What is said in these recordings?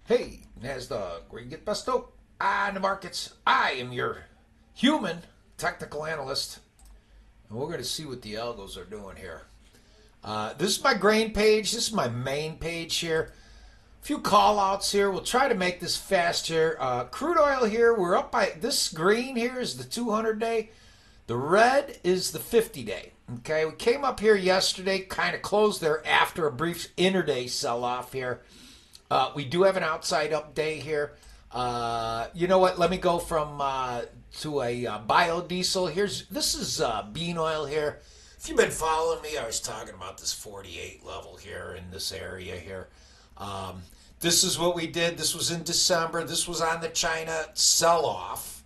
Hey, NASDAQ, where you get best out on the markets. I am your human technical analyst, and we're going to see what the algos are doing here. This is my grain page. This is my main page here. A few call outs here. We'll try to make this fast here. Crude oil here, we're up by this green here is the 200 day. The red is the 50 day. Okay, we came up here yesterday, kind of closed there after a brief intraday sell off here. We do have an outside up day here. You know what? Let me go from to a biodiesel. This is bean oil here. If you've been following me, I was talking about this 48 level here in this area here. This is what we did. This was in December. This was on the China sell off.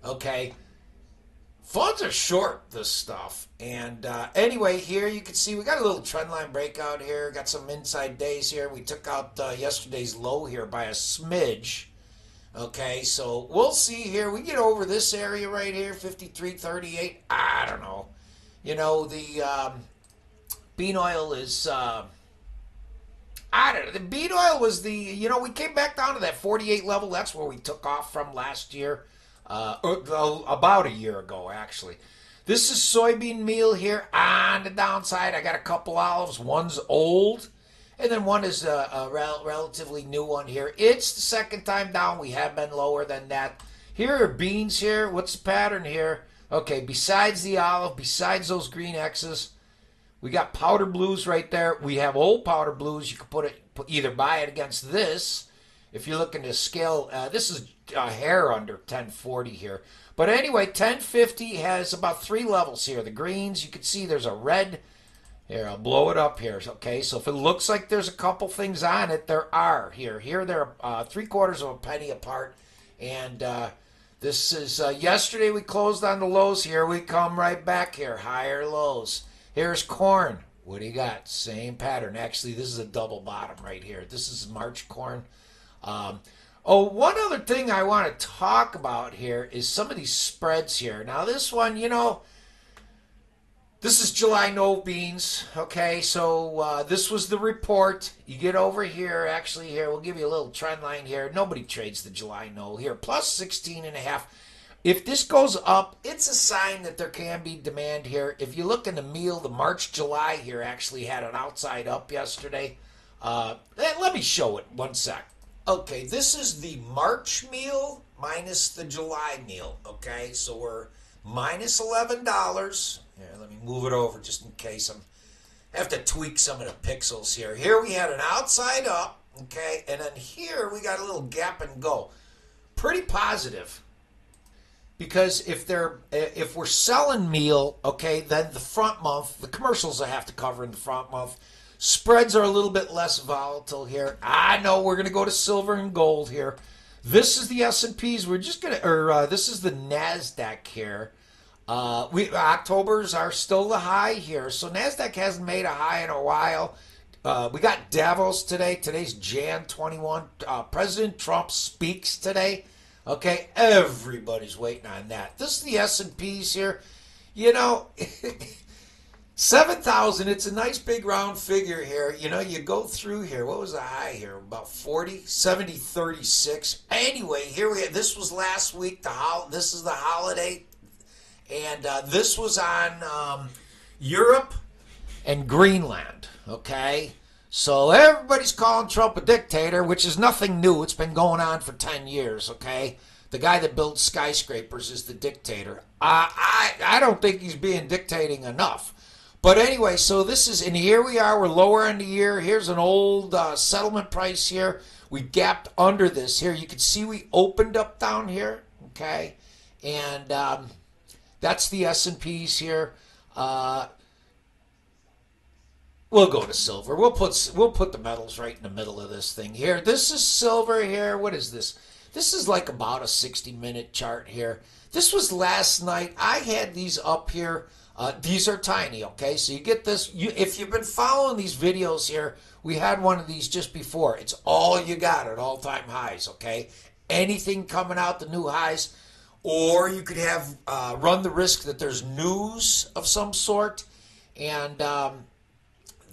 Okay. Funds are short this stuff. And anyway, here you can see we got a little trend line breakout here. Got some inside days here. We took out yesterday's low here by a smidge. Okay, so we'll see here. We get over this area right here, 53.38. I don't know. You know, the bean oil is... I don't know. The bean oil was the... You know, we came back down to that 48 level. That's where we took off from last year. About a year ago, actually. This is soybean meal here on the downside. I got a couple olives. One's old, and then one is a relatively new one here. It's the second time down. We have been lower than that. Here are beans here. What's the pattern here? Okay, besides the olive, besides those green X's, we got powder blues right there. We have old powder blues. You can either buy it against this. If you're looking to scale, this is a hair under 1040 here. But anyway, 1050 has about three levels here. The greens, you can see there's a red. Here, I'll blow it up here. Okay, so if it looks like there's a couple things on it, there are here. Here, they're 3/4 of a penny apart. And this is yesterday we closed on the lows. Here we come right back here, higher lows. Here's corn. What do you got? Same pattern. Actually, this is a double bottom right here. This is March corn. One other thing I want to talk about here is some of these spreads here. Now, this one, you know, this is July no beans. Okay, so this was the report. You get over here, actually, here, we'll give you a little trend line here. Nobody trades the July no here, plus 16.5. If this goes up, it's a sign that there can be demand here. If you look in the meal, the March, July here actually had an outside up yesterday. Let me show it. One sec. Okay, this is the March meal minus the July meal. Okay, so we're minus $11. Here, let me move it over just in case I have to tweak some of the pixels here. Here we had an outside up, okay, and then here we got a little gap and go. Pretty positive. Because if we're selling meal, okay, then the front month, the commercials I have to cover in the front month. Spreads are a little bit less volatile here. I know we're going to go to silver and gold here. This is the S&Ps. We're just going to, this is the NASDAQ here. Octobers are still the high here. So NASDAQ hasn't made a high in a while. We got Davos today. Today's Jan21. President Trump speaks today. Okay, everybody's waiting on that. This is the S&Ps here. You know... 7,000, it's a nice big round figure here. You know, you go through here. What was the high here? About 40, 70, 36. Anyway, here we are. This was last week. This is the holiday. And this was on Europe and Greenland. Okay? So everybody's calling Trump a dictator, which is nothing new. It's been going on for 10 years. Okay? The guy that builds skyscrapers is the dictator. I don't think he's being dictating enough. But anyway, so this is, and here we are, we're lower in the year. Here's an old settlement price here. We gapped under this here. You can see we opened up down here, okay? And that's the S&Ps here. We'll go to silver. We'll put the metals right in the middle of this thing here. This is silver here. What is this? This is like about a 60-minute chart here. This was last night. I had these up here. These are tiny, okay? So you get this. If you've been following these videos here, we had one of these just before. It's all you got at all-time highs, okay? Anything coming out the new highs, or you could have run the risk that there's news of some sort, and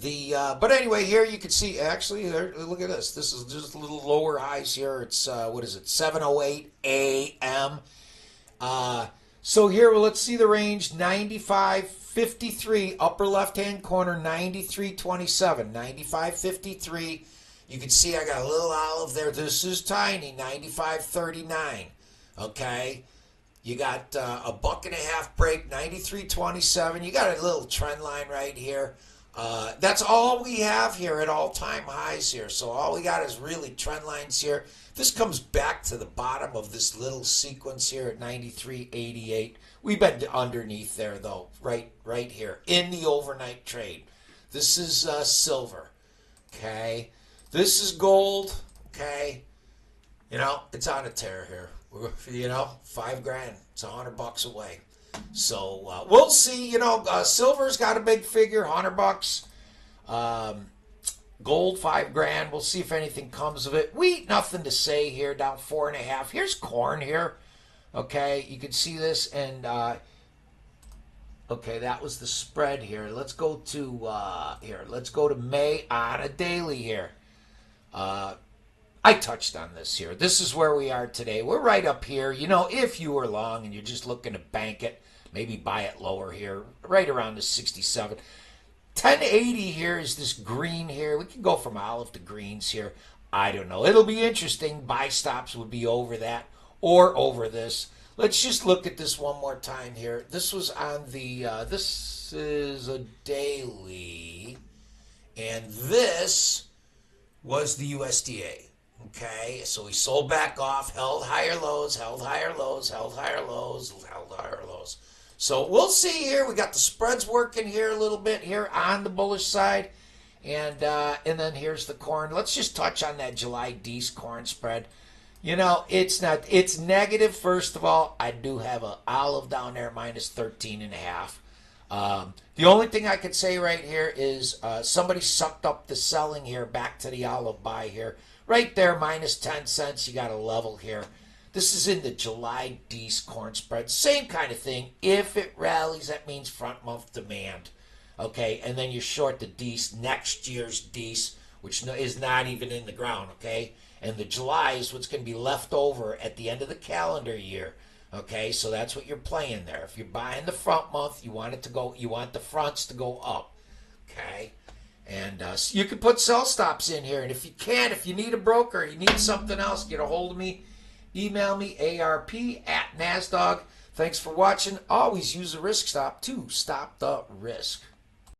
But anyway, here you can see, actually, look at this. This is just a little lower highs here. It's, what is it, 7:08 a.m. So here, well, let's see the range, 95.53, upper left-hand corner, 93.27, 95.53. You can see I got a little olive there. This is tiny, 95.39, okay? You got a $1.50 break, 93.27. You got a little trend line right here. That's all we have here at all-time highs here. So all we got is really trend lines here. This comes back to the bottom of this little sequence here at 93.88. We've been underneath there, though, right here in the overnight trade. This is silver, okay? This is gold, okay? You know, it's on a tear here. You know, $5,000. It's $100 away. So we'll see. You know, silver's got a big figure, $100. Gold, $5,000. We'll see if anything comes of it. Wheat, nothing to say here, down 4.5. Here's corn here. Okay, you can see this, and okay, that was the spread here. Let's go to Let's go to May on a daily here. I touched on this here. This is where we are today. We're right up here. You know, if you were long and you're just looking to bank it, maybe buy it lower here, right around the 67. 1080 here is this green here. We can go from olive to greens here. I don't know. It'll be interesting. Buy stops would be over that or over this. Let's just look at this one more time here. This was on the, this is a daily, and this was the USDA. Okay, so we sold back off, held higher lows, held higher lows, held higher lows, held higher lows. So we'll see here. We got the spreads working here a little bit here on the bullish side. And then here's the corn. Let's just touch on that July D's corn spread. You know, it's negative, first of all. I do have an olive down there, minus 13.5. The only thing I could say right here is somebody sucked up the selling here back to the olive buy here. Right there, minus 10 cents. You got a level here. This is in the July D's corn spread. Same kind of thing. If it rallies, that means front month demand. Okay, and then you short the D's, next year's D's, which is not even in the ground, okay? And the July is what's going to be left over at the end of the calendar year. Okay, so that's what you're playing there. If you're buying the front month, you want it to go, you want the fronts to go up. Okay? And so you can put sell stops in here. And if you can, if you need a broker, you need something else, get a hold of me. Email me, ARP@NASDOG. Thanks for watching. Always use a risk stop to stop the risk.